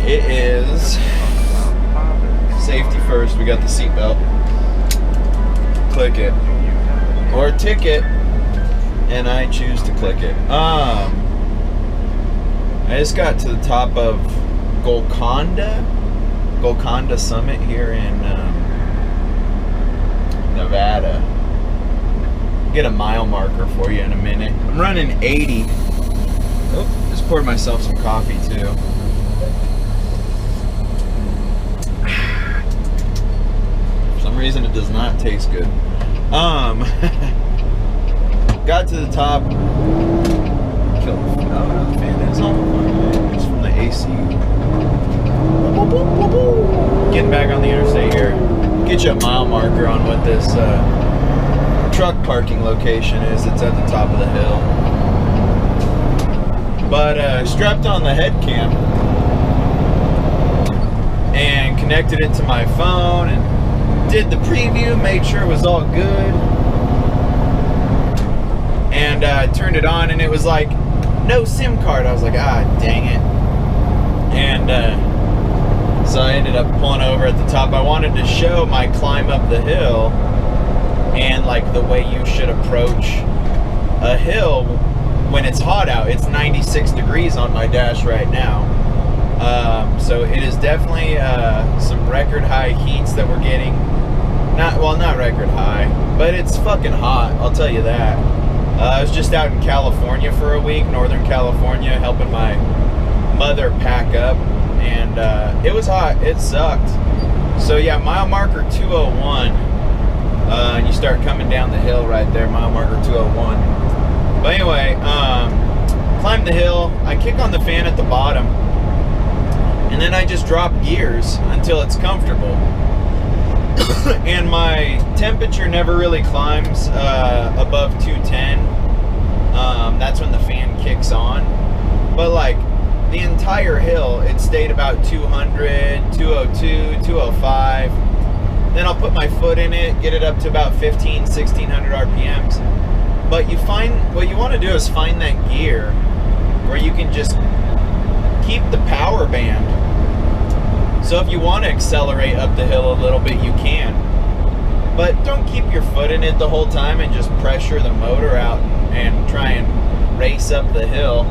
It is safety first. We got the seatbelt. Click it. Or ticket. And I choose to click it. I just got to the top of Golconda Summit here in Nevada. Get a mile marker for you in a minute. I'm running 80. Oh, just poured myself some coffee too. For some reason it does not taste good. Got to the top. Killed the fan is on. It's from the AC. Getting back on the interstate here. Get you a mile marker on what this truck parking location is. It's at the top of the hill. But strapped on the head cam and connected it to my phone and did the preview, made sure it was all good, and turned it on, and it was like no SIM card. I was like, ah, dang it. And so I ended up pulling over at the top. I wanted to show my climb up the hill and like the way you should approach a hill when it's hot out. It's 96 degrees on my dash right now. So it is definitely some record high heats that we're getting. Not record high, but it's fucking hot, I'll tell you that. I was just out in California for a week, Northern California, helping my mother pack up, and it was hot. It sucked. So yeah, mile marker 201, and you start coming down the hill right there, mile marker 201. But anyway, climb the hill, I kick on the fan at the bottom, and then I just drop gears until it's comfortable. And my temperature never really climbs above 210. That's when the fan kicks on. But like the entire hill, it stayed about 200, 202, 205. Then I'll put my foot in it, get it up to about 1600 RPMs. But what you want to do is find that gear where you can just keep the power band. So if you want to accelerate up the hill a little bit, you can. But don't keep your foot in it the whole time and just pressure the motor out and try and race up the hill.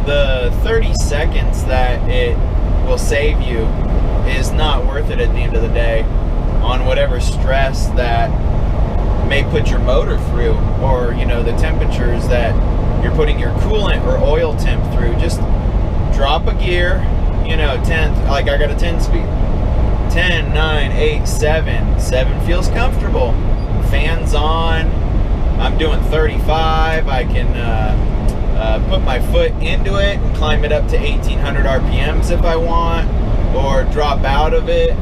The 30 seconds that it will save you is not worth it at the end of the day on whatever stress that may put your motor through, or the temperatures that you're putting your coolant or oil temp through. Just drop a gear, 10, like I got a 10 speed, 10, 9, 8, 7. 7 feels comfortable, fans on, I'm doing 35. I can put my foot into it and climb it up to 1800 RPMs if I want, or drop out of it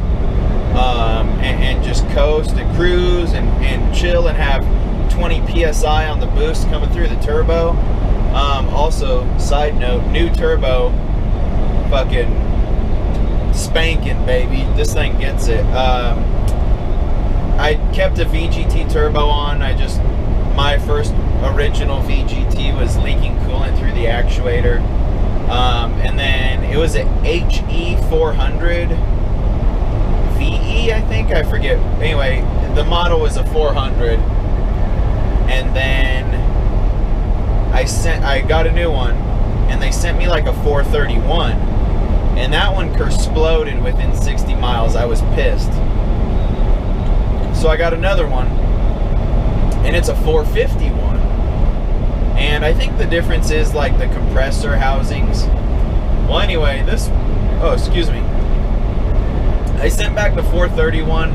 and just coast and cruise and chill and have 20 PSI on the boost coming through the turbo. Also, side note, new turbo, fucking spanking, baby. This thing gets it. I kept a VGT Turbo on. My first original VGT was leaking coolant through the actuator. And then it was an HE400 VE, I think. I forget. Anyway, the model was a 400. And then I got a new one, and they sent me like a 431. And that one exploded within 60 miles. I was pissed. So I got another one, and it's a 451. And I think the difference is like the compressor housings. Well, anyway, excuse me. I sent back the 431.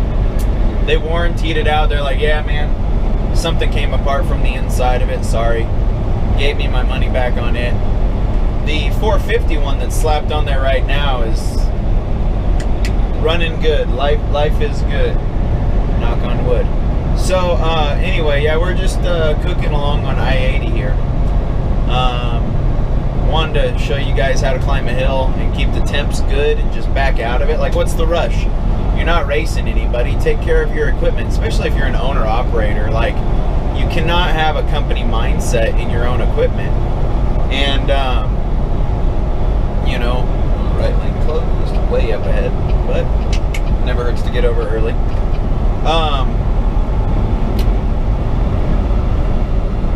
They warrantied it out. They're like, yeah, man, something came apart from the inside of it. Sorry. Gave me my money back on it. The 451 that's slapped on there right now is running good. Life is good. Knock on wood. So anyway, yeah, we're just cooking along on I-80 here. Wanted to show you guys how to climb a hill and keep the temps good and just back out of it. Like, what's the rush? You're not racing anybody. Take care of your equipment, especially if you're an owner-operator. Like, you cannot have a company mindset in your own equipment. And, right lane closed. way up ahead, but never hurts to get over early.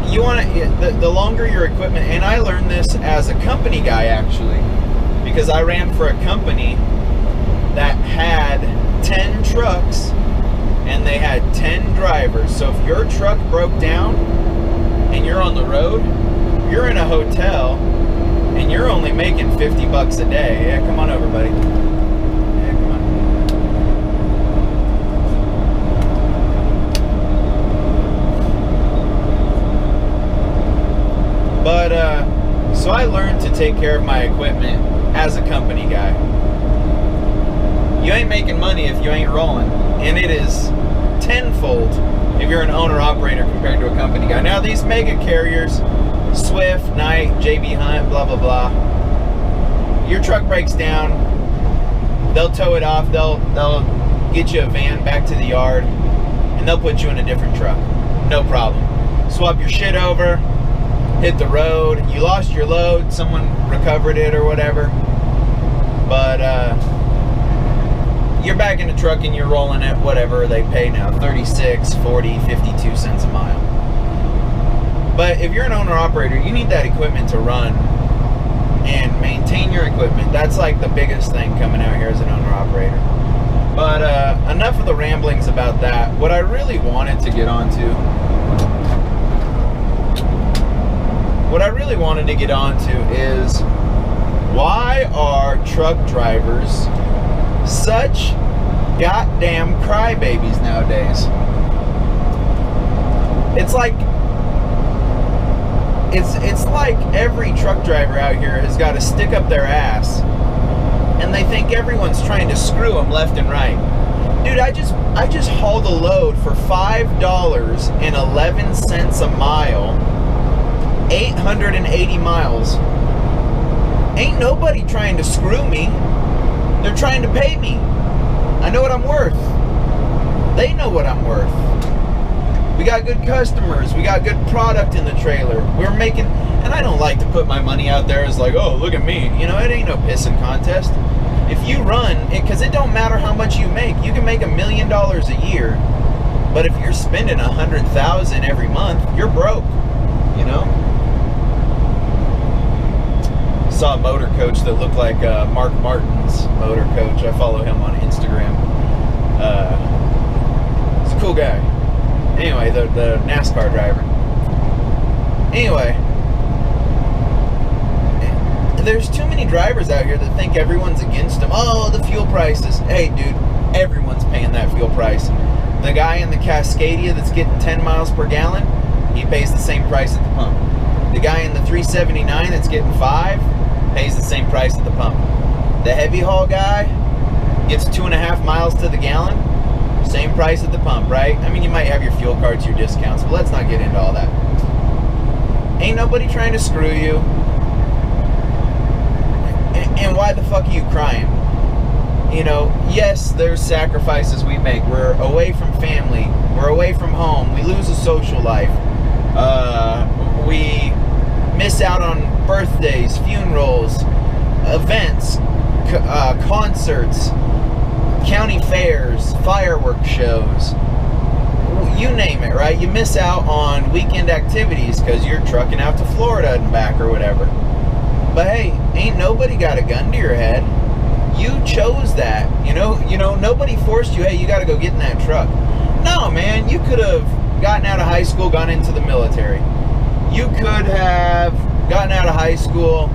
You want to, the longer your equipment, and I learned this as a company guy actually, because I ran for a company that had 10 trucks and they had 10 drivers. So if your truck broke down and you're on the road, you're in a hotel and you're only making 50 bucks a day. Yeah, come on over, buddy. Yeah, come on. But, so I learned to take care of my equipment as a company guy. You ain't making money if you ain't rolling. And it is tenfold if you're an owner-operator compared to a company guy. Now, these mega carriers, Swift, Knight, JB Hunt, blah, blah, blah. Your truck breaks down, they'll tow it off, they'll get you a van back to the yard, and they'll put you in a different truck. No problem. Swap your shit over, hit the road. You lost your load, someone recovered it or whatever. But you're back in the truck and you're rolling at whatever they pay now, 36, 40, 52 cents a mile. But if you're an owner-operator, you need that equipment to run and maintain your equipment. That's like the biggest thing coming out here as an owner-operator. But enough of the ramblings about that. What I really wanted to get onto is, why are truck drivers such goddamn crybabies nowadays? It's like every truck driver out here has got to stick up their ass, and they think everyone's trying to screw them left and right. Dude, I just hauled a load for $5.11 a mile, 880 miles. Ain't nobody trying to screw me. They're trying to pay me. I know what I'm worth. They know what I'm worth. We got good customers. We got good product in the trailer. We're making, and I don't like to put my money out there as like, oh, look at me. You know, it ain't no pissing contest. If you run, because it don't matter how much you make. You can make $1 million a year, but if you're spending $100,000 every month, you're broke. You know. Saw a motor coach that looked like Mark Martin's motor coach. I follow him on Instagram. He's a cool guy. Anyway, the NASCAR driver. Anyway, there's too many drivers out here that think everyone's against them. Oh, the fuel prices. Hey, dude, everyone's paying that fuel price. The guy in the Cascadia that's getting 10 miles per gallon, he pays the same price at the pump. The guy in the 379 that's getting 5 pays the same price at the pump. The heavy haul guy gets 2.5 miles to the gallon, same price at the pump, right? I mean, you might have your fuel cards, your discounts, but let's not get into all that. Ain't nobody trying to screw you. And why the fuck are you crying? You know, yes, there's sacrifices we make. We're away from family. We're away from home. We lose a social life. We miss out on birthdays, funerals, events, concerts, county fairs, fireworks shows, you name it, right? You miss out on weekend activities because you're trucking out to Florida and back or whatever. But hey, ain't nobody got a gun to your head. You chose that. You know, nobody forced you, hey, you got to go get in that truck. No, man, you could have gotten out of high school, gone into the military. You could have gotten out of high school,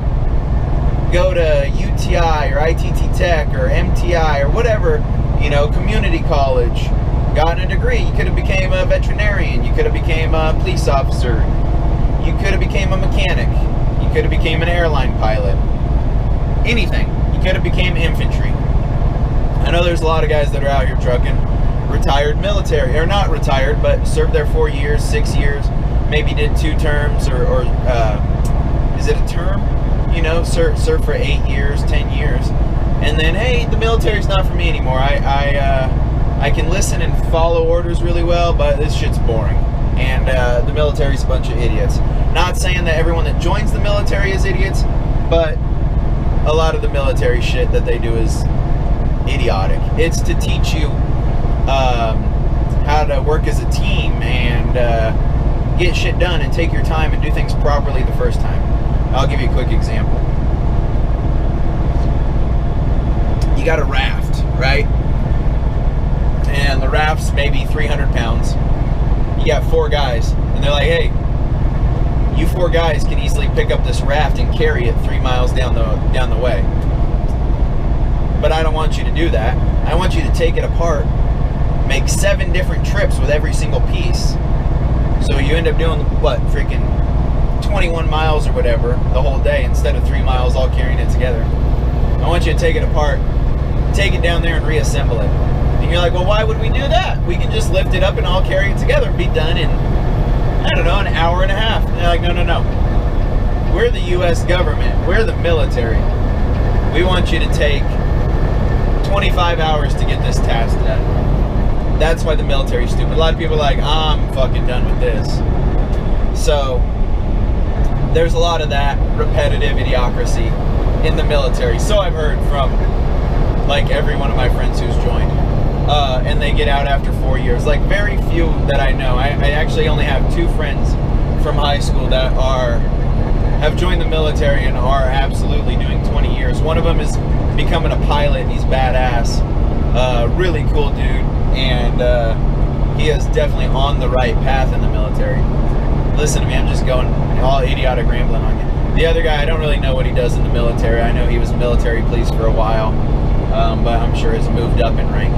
go to UTI or ITT Tech or MTI or whatever, you know, community college, gotten a degree. You could have became a veterinarian. You could have became a police officer. You could have became a mechanic. You could have became an airline pilot. Anything. You could have became infantry. I know there's a lot of guys that are out here trucking, retired military, or not retired, but served there 4 years, 6 years, maybe did 2 terms, or is it a term? You know, serve for 8 years, 10 years, and then, hey, the military's not for me anymore. I can listen and follow orders really well, but this shit's boring, and the military's a bunch of idiots. Not saying that everyone that joins the military is idiots, but a lot of the military shit that they do is idiotic. It's to teach you how to work as a team and get shit done and take your time and do things properly the first time. I'll give you a quick example. You got a raft, right? And the raft's maybe 300 pounds. You got 4 guys, and they're like, hey, you 4 guys can easily pick up this raft and carry it 3 miles down the way. But I don't want you to do that. I want you to take it apart, make 7 different trips with every single piece. So you end up doing, what, freaking 21 miles or whatever the whole day instead of 3 miles all carrying it together. I want you to take it apart, take it down there and reassemble it. And you're like, well, why would we do that? We can just lift it up and all carry it together and be done in, I don't know, an hour and a half. And they're like, no. We're the U.S. government. We're the military. We want you to take 25 hours to get this task done. That's why the military's stupid. A lot of people are like, I'm fucking done with this. So there's a lot of that repetitive idiocracy in the military. So I've heard from like every one of my friends who's joined. And they get out after 4 years. Like very few that I know. I actually only have 2 friends from high school that have joined the military and are absolutely doing 20 years. One of them is becoming a pilot and he's badass. Really cool dude. And he is definitely on the right path in the military. Listen to me, I'm just going all idiotic rambling on you. The other guy, I don't really know what he does in the military. I know he was military police for a while, but I'm sure has moved up in rank.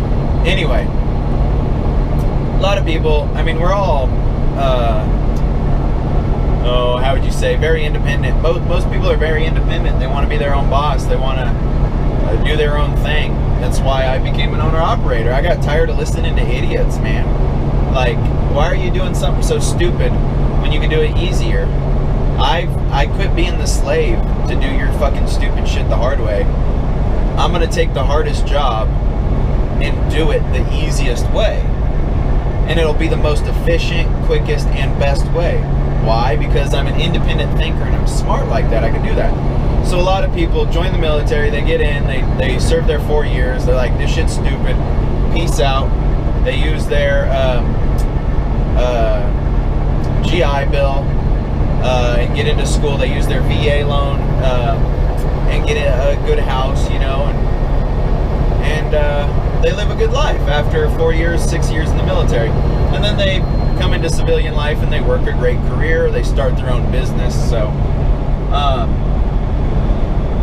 Anyway, a lot of people, I mean, we're all, how would you say, very independent. Most people are very independent. They want to be their own boss. They want to do their own thing. That's why I became an owner-operator. I got tired of listening to idiots, man. Like, why are you doing something so stupid when you can do it easier? I quit being the slave to do your fucking stupid shit the hard way. I'm gonna take the hardest job and do it the easiest way. And it'll be the most efficient, quickest, and best way. Why? Because I'm an independent thinker and I'm smart like that. I can do that. So a lot of people join the military, they get in, they serve their 4 years, they're like, this shit's stupid, peace out. They use their GI Bill and get into school. They use their VA loan and get a good house, you know, and they live a good life after 4 years, 6 years in the military. And then they come into civilian life and they work a great career, they start their own business. So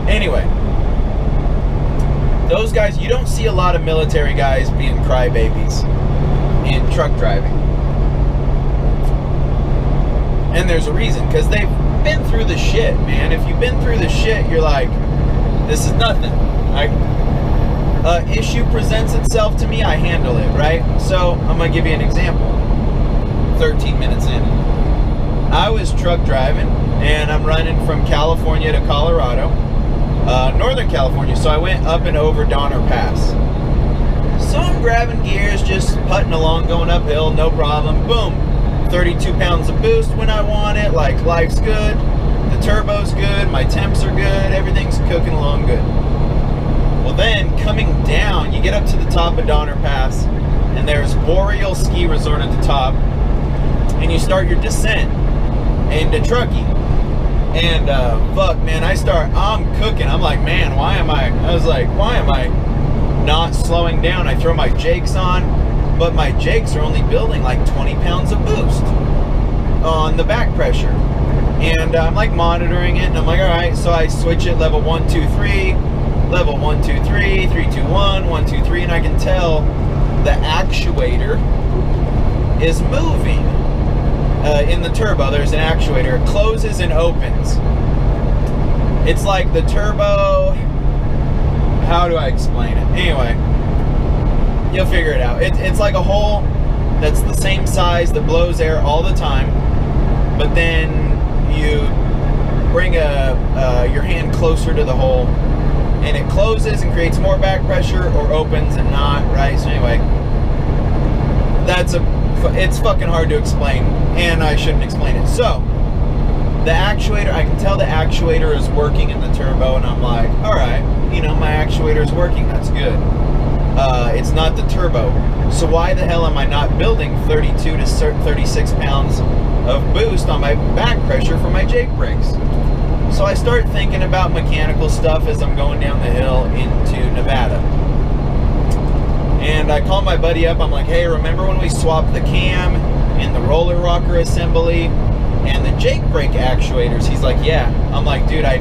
anyway, those guys, you don't see a lot of military guys being crybabies in truck driving. And there's a reason, because they've been through the shit, man. If you've been through the shit, you're like, this is nothing. Issue presents itself to me, I handle it, right? So I'm gonna give you an example. 13 minutes in, I was truck driving and I'm running from California to Colorado, Northern California. So I went up and over Donner Pass. So I'm grabbing gears, just putting along, going uphill, no problem. Boom, 32 pounds of boost when I want it. Like, life's good, the turbo's good, my temps are good, everything's cooking along good. Well, then coming down, you get up to the top of Donner Pass and there's Boreal Ski Resort at the top, and you start your descent into Truckee. And fuck, man, I'm cooking. I'm like, man, why am I not slowing down? I throw my jakes on, but my jakes are only building like 20 pounds of boost on the back pressure. And I'm like monitoring it, and I'm like, all right, so I switch it level 1, 2, 3, level 1, 2, 3, 3, 2, 1, 1, 2, 3, and I can tell the actuator is moving. In the turbo, there's an actuator. It closes and opens. It's like the turbo, how do I explain it? Anyway, you'll figure it out. It's like a hole that's the same size that blows air all the time, but then you bring your hand closer to the hole and it closes and creates more back pressure, or opens and not, right? So anyway, it's fucking hard to explain, and I shouldn't explain it. So the actuator, I can tell the actuator is working in the turbo, and I'm like, all right, you know, my actuator is working, that's good. It's not the turbo. So why the hell am I not building 32 to 36 pounds of boost on my back pressure for my Jake brakes? So I start thinking about mechanical stuff as I'm going down the hill into Nevada. And I call my buddy up. I'm like, hey, remember when we swapped the cam and the roller rocker assembly and the Jake brake actuators? He's like, yeah. I'm like, dude, I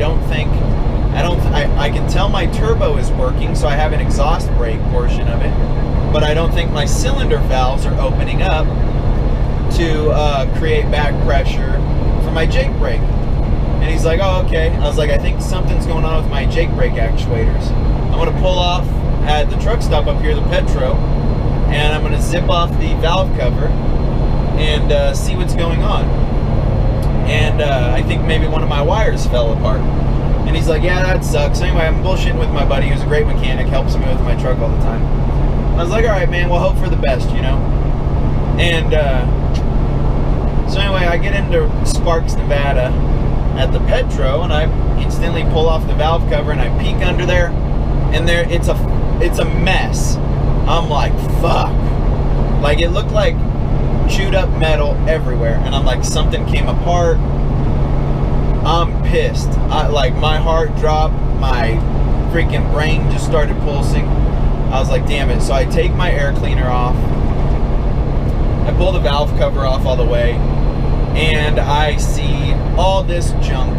can tell my turbo is working, so I have an exhaust brake portion of it, but I don't think my cylinder valves are opening up to create back pressure for my Jake brake. And he's like, oh, okay. I was like, I think something's going on with my Jake brake actuators. I'm going to pull off at the truck stop up here, the Petro, and I'm going to zip off the valve cover and see what's going on. And I think maybe one of my wires fell apart. And he's like, yeah, that sucks. Anyway, I'm bullshitting with my buddy who's a great mechanic, helps me with my truck all the time. I was like, all right, man, we'll hope for the best, you know? And so anyway, I get into Sparks, Nevada at the Petro, and I instantly pull off the valve cover, and I peek under there, and it's a mess. I'm like, fuck. Like, it looked like chewed up metal everywhere, and I'm like, something came apart. I'm pissed. Like, my heart dropped, my freaking brain just started pulsing. I was like, damn it. So I take my air cleaner off, I pull the valve cover off all the way, and I see all this junk,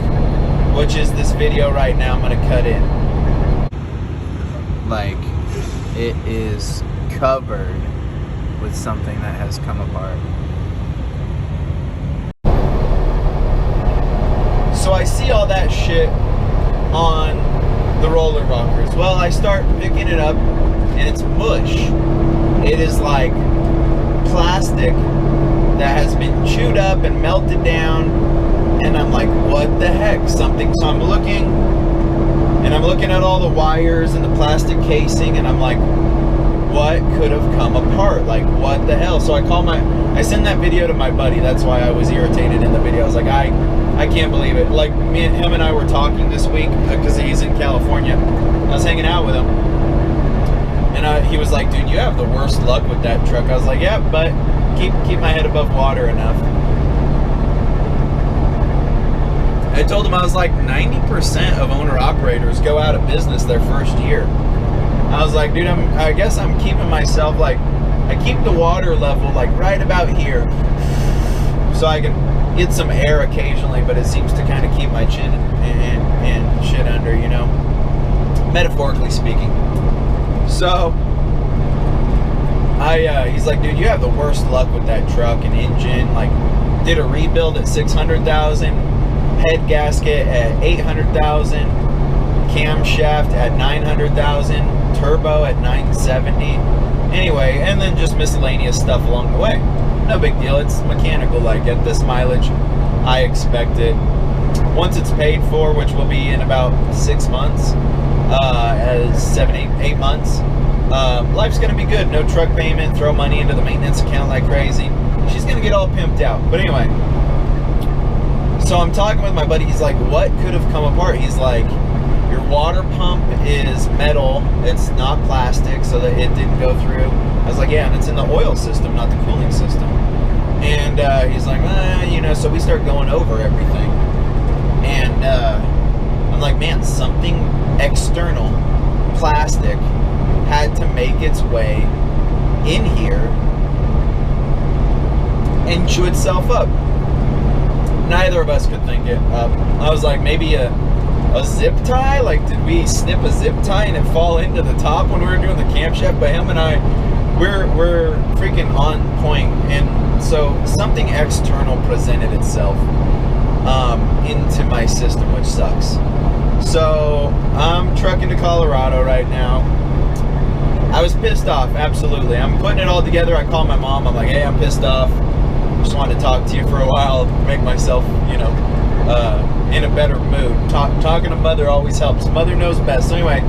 which is this video right now I'm gonna cut in. Like, it is covered with something that has come apart. So I see all that shit on the roller rockers. Well, I start picking it up, and it's mush. It is like plastic that has been chewed up and melted down, and I'm like, what the heck? Something. So I'm looking, and I'm looking at all the wires and the plastic casing, and I'm like, what could have come apart? Like, what the hell? So I send that video to my buddy. That's why I was irritated in the video. I was like, I can't believe it. Like, him and I were talking this week because he's in California. I was hanging out with him, and he was like, dude, you have the worst luck with that truck. I was like, yeah, but keep my head above water enough. I told him, I was like, 90% of owner-operators go out of business their first year. I was like, dude, I guess I'm keeping myself, like, I keep the water level, like, right about here, so I can get some air occasionally, but it seems to kind of keep my chin and shit under, you know, metaphorically speaking. So he's like, dude, you have the worst luck with that truck and engine. Like, did a rebuild at 600,000, head gasket at 800,000, camshaft at 900,000, turbo at 970. Anyway, and then just miscellaneous stuff along the way. No big deal. It's mechanical. Like, at this mileage, I expect it. Once it's paid for, which will be in about 6 months, as 8 months, life's gonna be good. No truck payment, throw money into the maintenance account like crazy. She's gonna get all pimped out. But anyway, so I'm talking with my buddy. He's like, what could have come apart? He's like, your water pump is metal, it's not plastic, so that it didn't go through. I was like, yeah, and it's in the oil system, not the cooling system. And he's like, you know, so we start going over everything. And I'm like, man, something external, plastic, had to make its way in here and chew itself up. Neither of us could think it up. I was like, maybe a zip tie? Like, did we snip a zip tie and it fall into the top when we were doing the camshaft? But him and I, we're freaking on point. And so something external presented itself into my system, which sucks. So I'm trucking to Colorado right now. I was pissed off, absolutely. I'm putting it all together. I call my mom. I'm like, hey, I'm pissed off. Just wanted to talk to you for a while, make myself, you know, in a better mood. Talking to mother always helps. Mother knows best. So anyway,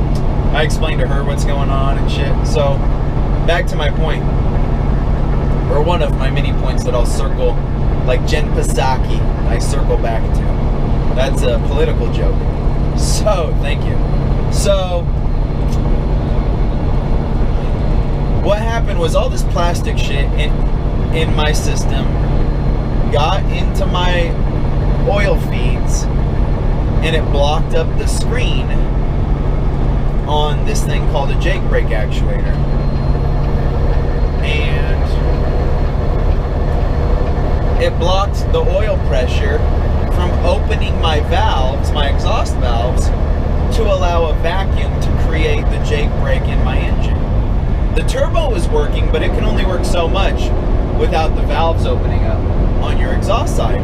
I explained to her what's going on and shit. So back to my point, or one of my many points that I'll circle, like Jen Psaki, I circle back to. That's a political joke. So, thank you. So, what happened was all this plastic shit in my system got into my oil feeds, and it blocked up the screen on this thing called a Jake brake actuator. And it blocked the oil pressure from opening my valves, my exhaust valves, to allow a vacuum to create the Jake brake in my engine. The turbo was working, but it can only work so much without the valves opening up on your exhaust side.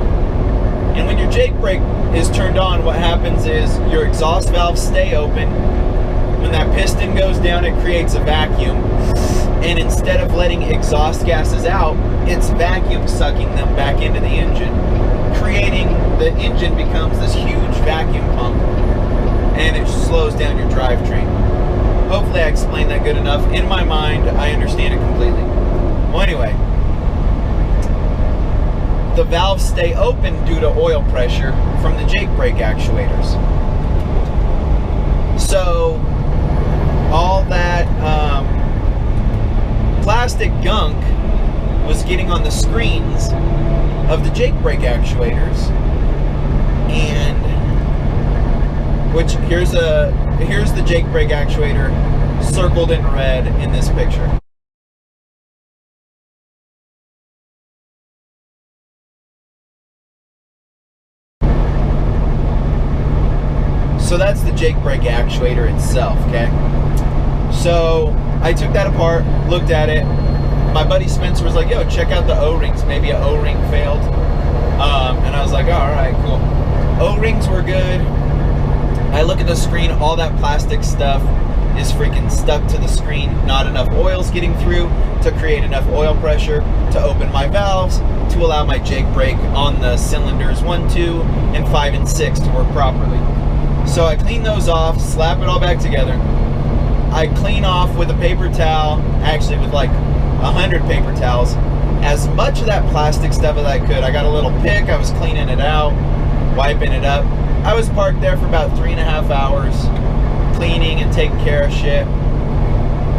And when your Jake brake is turned on, what happens is your exhaust valves stay open. When that piston goes down, it creates a vacuum. And instead of letting exhaust gases out, it's vacuum sucking them back into the engine, creating, the engine becomes this huge vacuum pump, and it slows down your drivetrain. Hopefully I explained that good enough. In my mind, I understand it completely. Well, anyway, the valves stay open due to oil pressure from the Jake brake actuators. So all that plastic gunk was getting on the screens of the Jake brake actuators, and which here's the Jake brake actuator circled in red in this picture. So that's the Jake brake actuator itself, okay? So I took that apart, looked at it. My buddy Spencer was like, yo, check out the O-rings. Maybe an O-ring failed. And I was like, oh, all right, cool. O-rings were good. I look at the screen, all that plastic stuff is freaking stuck to the screen. Not enough oil's getting through to create enough oil pressure to open my valves to allow my Jake brake on the cylinders 1, 2, and 5, and 6 to work properly. So I clean those off, slap it all back together. I clean off with a paper towel, actually with like 100 paper towels, as much of that plastic stuff as I could. I got a little pick, I was cleaning it out, wiping it up. I was parked there for about 3.5 hours, cleaning and taking care of shit.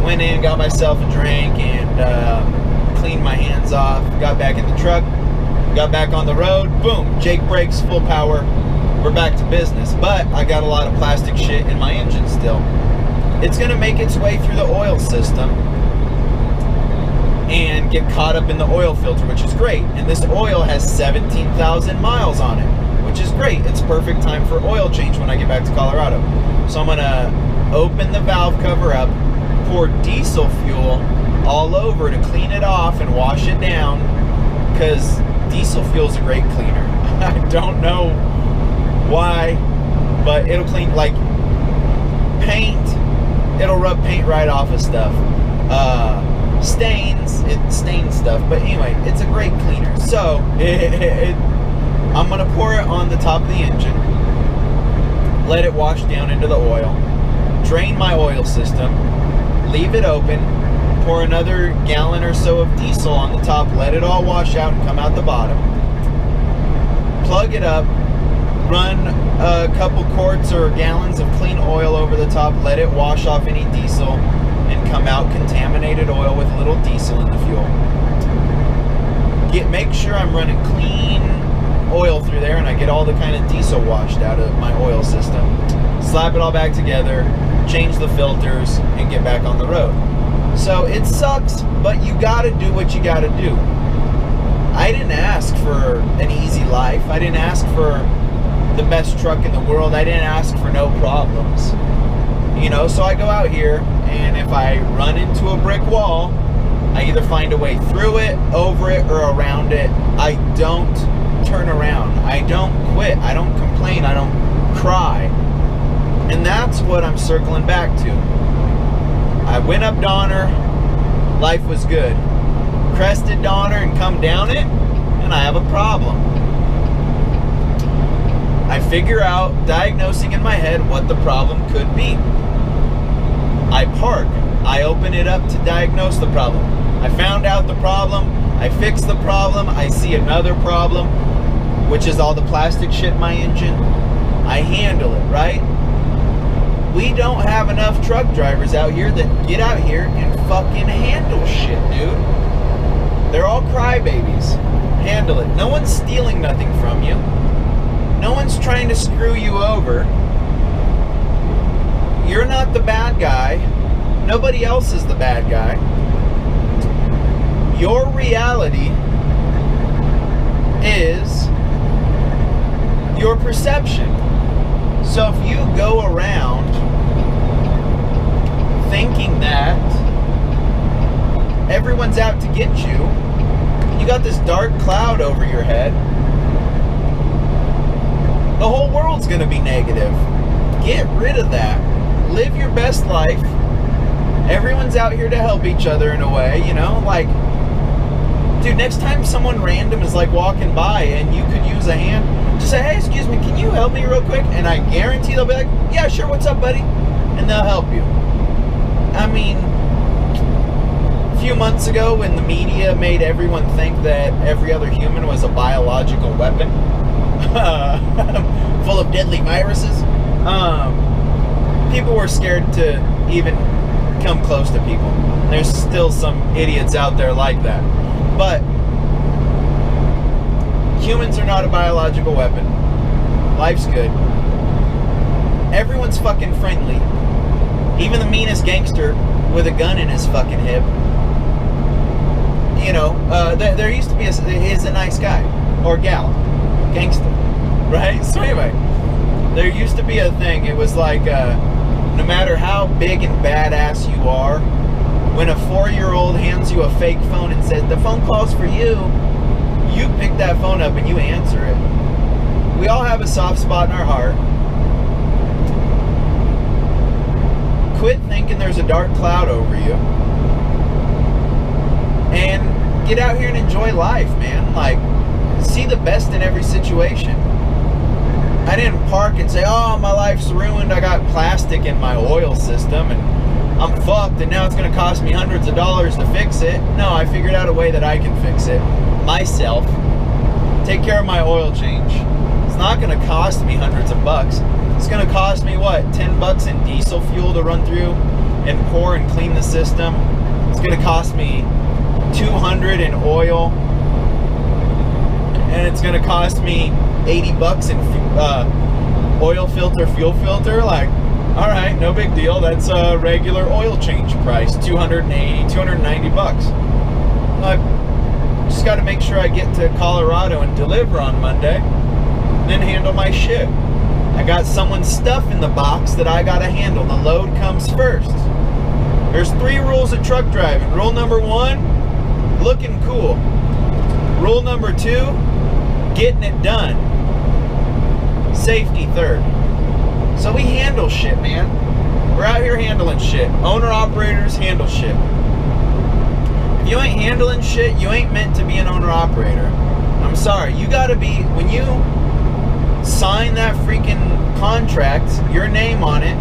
Went in, got myself a drink, and cleaned my hands off. Got back in the truck, got back on the road, boom, Jake brakes, full power. We're back to business. But I got a lot of plastic shit in my engine still. It's gonna make its way through the oil system and get caught up in the oil filter, which is great. And this oil has 17,000 miles on it, which is great. It's perfect time for oil change when I get back to Colorado. So I'm gonna open the valve cover up, pour diesel fuel all over to clean it off and wash it down, because diesel fuel is a great cleaner. I don't know why, but it'll clean like paint. It'll rub paint right off of stuff. Stains, it stains stuff. But anyway, it's a great cleaner. So I'm gonna pour it on the top of the engine, let it wash down into the oil, drain my oil system, leave it open, pour another gallon or so of diesel on the top, let it all wash out and come out the bottom, plug it up, run a couple quarts or gallons of clean oil over the top, let it wash off any diesel, and come out contaminated oil with a little diesel in the fuel. Make sure I'm running clean oil through there and I get all the kind of diesel washed out of my oil system. Slap it all back together, change the filters, and get back on the road. So it sucks, but you gotta do what you gotta do. I didn't ask for an easy life. I didn't ask for the best truck in the world. I didn't ask for no problems. You know, so I go out here, and if I run into a brick wall, I either find a way through it, over it, or around it. I don't turn around. I don't quit. I don't complain. I don't cry. And that's what I'm circling back to. I went up Donner, life was good. Crested Donner and come down it, and I have a problem. I figure out, diagnosing in my head what the problem could be. I park. I open it up to diagnose the problem. I found out the problem. I fix the problem. I see another problem, which is all the plastic shit in my engine. I handle it, right? we don't have enough truck drivers out here that get out here and fucking handle shit, dude. They're all crybabies. Handle it. No one's stealing nothing from you. No one's trying to screw you over. You're not the bad guy. Nobody else is the bad guy. Your reality is your perception. So if you go around thinking that everyone's out to get you, you got this dark cloud over your head, the whole world's gonna be negative. Get rid of that. Live your best life. Everyone's out here to help each other in a way, you know? Like, dude, next time someone random is like walking by and you could use a hand, just say, hey, excuse me, can you help me real quick? And I guarantee they'll be like, yeah, sure, what's up, buddy? And they'll help you. I mean, a few months ago when the media made everyone think that every other human was a biological weapon full of deadly viruses, people were scared to even come close to people. There's still some idiots out there like that. But humans are not a biological weapon. Life's good. Everyone's fucking friendly. Even the meanest gangster with a gun in his fucking hip. You know, there used to be is a nice guy. Or gal. Gangster. Right? So anyway, there used to be a thing. It was like, no matter how big and badass you are, when a 4-year-old hands you a fake phone and says, the phone call's for you, you pick that phone up and you answer it. We all have a soft spot in our heart. Quit thinking there's a dark cloud over you. And get out here and enjoy life, man. Like, see the best in every situation. I didn't park and say, oh, my life's ruined. I got plastic in my oil system and I'm fucked and now it's going to cost me hundreds of dollars to fix it. No, I figured out a way that I can fix it myself. Take care of my oil change. It's not going to cost me hundreds of bucks. It's going to cost me, what, 10 bucks in diesel fuel to run through and pour and clean the system. It's going to cost me 200 in oil. And it's going to cost me 80 bucks in oil filter, fuel filter. Like, all right, no big deal. That's a regular oil change price, 280, 290 bucks. I just got to make sure I get to Colorado and deliver on Monday, then handle my shit. I got someone's stuff in the box that I got to handle. The load comes first. There's 3 rules of truck driving. Rule number 1, looking cool. Rule number 2, getting it done. Safety third. So we handle shit, man. We're out here handling shit. Owner-operators handle shit. If you ain't handling shit, you ain't meant to be an owner-operator. I'm sorry. You gotta be, when you sign that freaking contract, your name on it,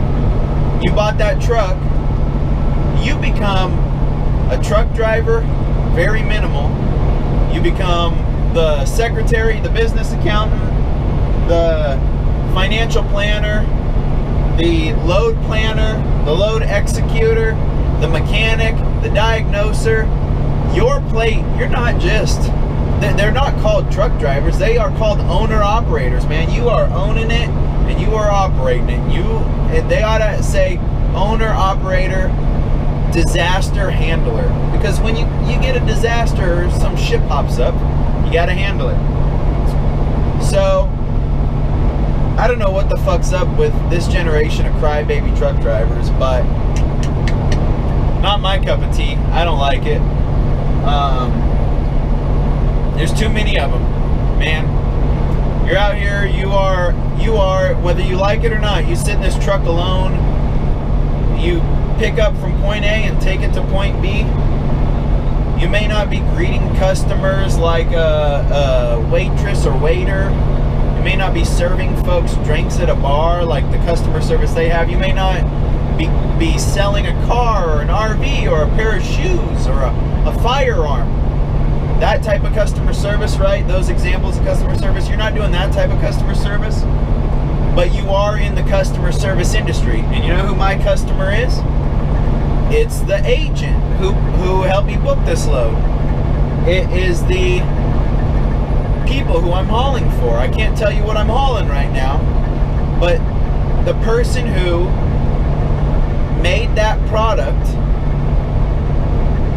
you bought that truck, you become a truck driver, very minimal. You become the secretary, the business accountant, the financial planner, the load planner, the load executor, the mechanic, the diagnoser. Your plate, you're not just, they're not called truck drivers, they are called owner-operators, man. You are owning it and you are operating it. They ought to say owner-operator, disaster handler. Because when you get a disaster or some shit pops up, you gotta handle it. So, I don't know what the fuck's up with this generation of crybaby truck drivers, but not my cup of tea. I don't like it. There's too many of them, man. You're out here, you are, whether you like it or not, you sit in this truck alone, you pick up from point A and take it to point B. You may not be greeting customers like a waitress or waiter. You may not be serving folks drinks at a bar like the customer service they have. You may not be selling a car or an RV or a pair of shoes or a firearm. That type of customer service, right? Those examples of customer service, you're not doing that type of customer service, but you are in the customer service industry. And you know who my customer is? It's the agent who helped me book this load. It is the people who I'm hauling for. I can't tell you what I'm hauling right now, but the person who made that product,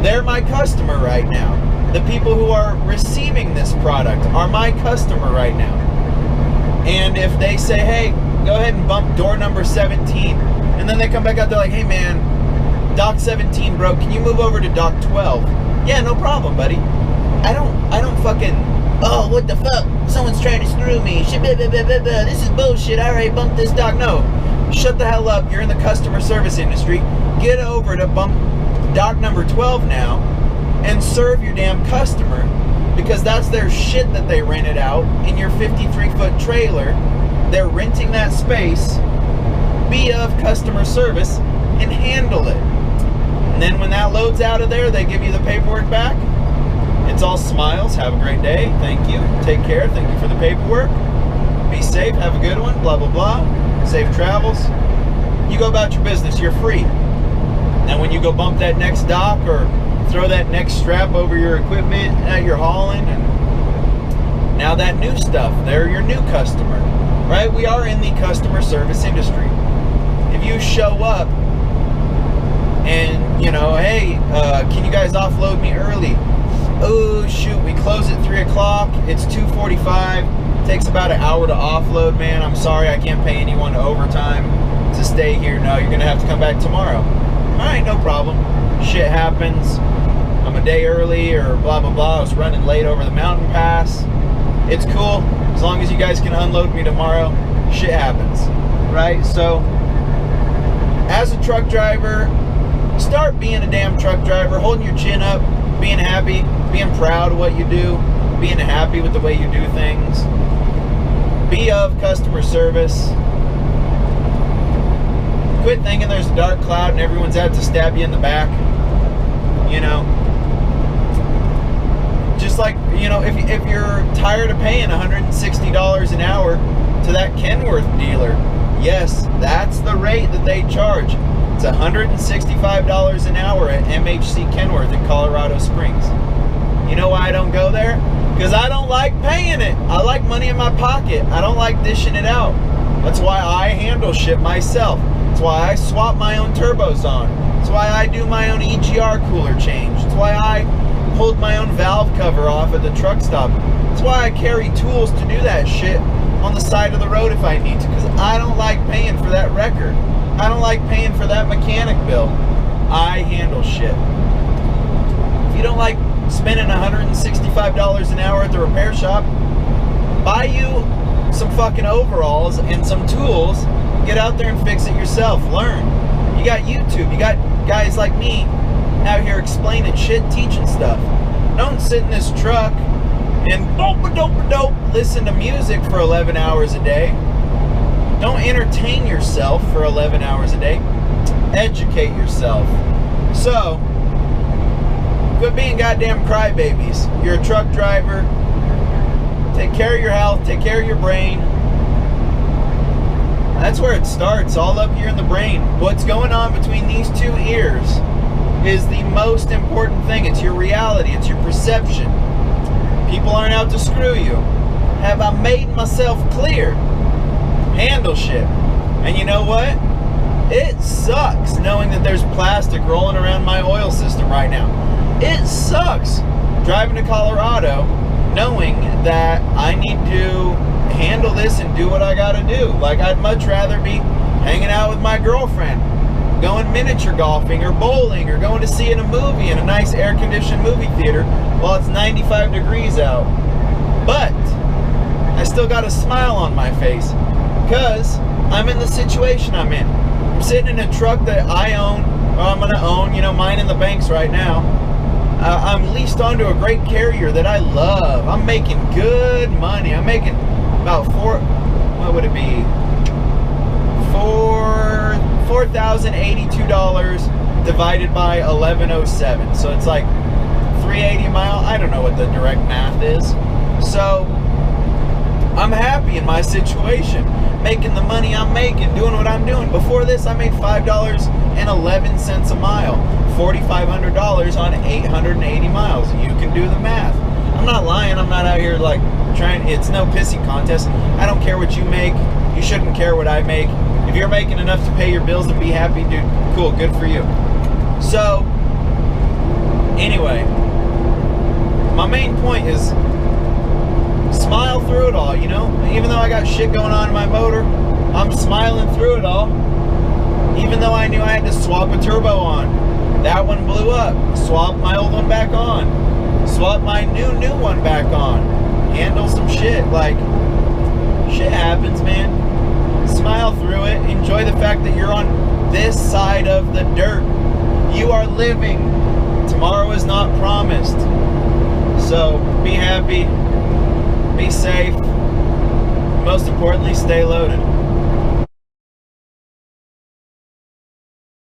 they're my customer right now. The people who are receiving this product are my customer right now. And if they say, hey, go ahead and bump door number 17, and then they come back out, they're like, hey man, dock 17 broke, can you move over to dock 12? Yeah, no problem, buddy. I don't fucking, oh, what the fuck? Someone's trying to screw me. Shit, blah, blah, blah, blah, blah. This is bullshit. I already bumped this dock. No. Shut the hell up. You're in the customer service industry. Get over to bump dock number 12 now and serve your damn customer, because that's their shit that they rented out in your 53-foot trailer. They're renting that space. Be of customer service and handle it. And then when that load's out of there, they give you the paperwork back. It's all smiles. Have a great day. Thank you. Take care. Thank you for the paperwork. Be safe. Have a good one. Blah, blah, blah. Safe travels. You go about your business. You're free. And when you go bump that next dock or throw that next strap over your equipment that you're hauling, and now that new stuff, they're your new customer, right? We are in the customer service industry. If you show up and, you know, hey, can you guys offload me early? Oh, shoot, we close at 3 o'clock. It's 2:45. Takes about an hour to offload, man. I'm sorry, I can't pay anyone overtime to stay here. No, you're going to have to come back tomorrow. All right, no problem. Shit happens. I'm a day early or blah, blah, blah. I was running late over the mountain pass. It's cool. As long as you guys can unload me tomorrow, shit happens, right? So, as a truck driver, start being a damn truck driver, holding your chin up, being happy, being proud of what you do, being happy with the way you do things. Be of customer service. Quit thinking there's a dark cloud and everyone's out to stab you in the back. You know, just like, you know, if you're tired of paying $160 an hour to that Kenworth dealer, yes, that's the rate that they charge. It's $165 an hour at MHC Kenworth in Colorado Springs. You know why I don't go there? Because I don't like paying it. I like money in my pocket. I don't like dishing it out. That's why I handle shit myself. That's why I swap my own turbos on. That's why I do my own EGR cooler change. That's why I pulled my own valve cover off at the truck stop. That's why I carry tools to do that shit on the side of the road if I need to, because I don't like paying for that record. I don't like paying for that mechanic bill. I handle shit. If you don't like spending $165 an hour at the repair shop, buy you some fucking overalls and some tools. Get out there and fix it yourself. Learn. You got YouTube. You got guys like me out here explaining shit, teaching stuff. Don't sit in this truck and dope listen to music for 11 hours a day. Don't entertain yourself for 11 hours a day. Educate yourself. So, quit being goddamn crybabies. You're a truck driver. Take care of your health. Take care of your brain. That's where it starts, all up here in the brain. What's going on between these two ears is the most important thing. It's your reality. It's your perception. People aren't out to screw you. Have I made myself clear? Handle shit. And you know what? It sucks knowing that there's plastic rolling around my oil system right now. It sucks driving to Colorado knowing that I need to handle this and do what I gotta do. Like, I'd much rather be hanging out with my girlfriend, going miniature golfing or bowling or going to see a movie in a nice air-conditioned movie theater while it's 95 degrees out. But I still got a smile on my face because I'm in the situation I'm in. I'm sitting in a truck that I own, or I'm gonna own, you know, mine in the banks right now. I'm leased onto a great carrier that I love. I'm making good money. I'm making about what would it be? $4,082 divided by 1107. So it's like 380 a mile. I don't know what the direct math is. So I'm happy in my situation. making the money I'm making, doing what I'm doing. Before this, I made $5.11 a mile, $4,500 on 880 miles. You can do the math. I'm not lying. I'm not out here like trying. It's no pissy contest. I don't care what you make. You shouldn't care what I make. If you're making enough to pay your bills and be happy, dude, cool, good for you. So, anyway, my main point is smile through it all, you know? Even though I got shit going on in my motor, I'm smiling through it all. Even though I knew I had to swap a turbo on. That one blew up. Swap my old one back on. Swap my new one back on. Handle some shit. Like, shit happens, man. Smile through it. Enjoy the fact that you're on this side of the dirt. You are living. Tomorrow is not promised. So, be happy. Be safe. Most importantly, stay loaded.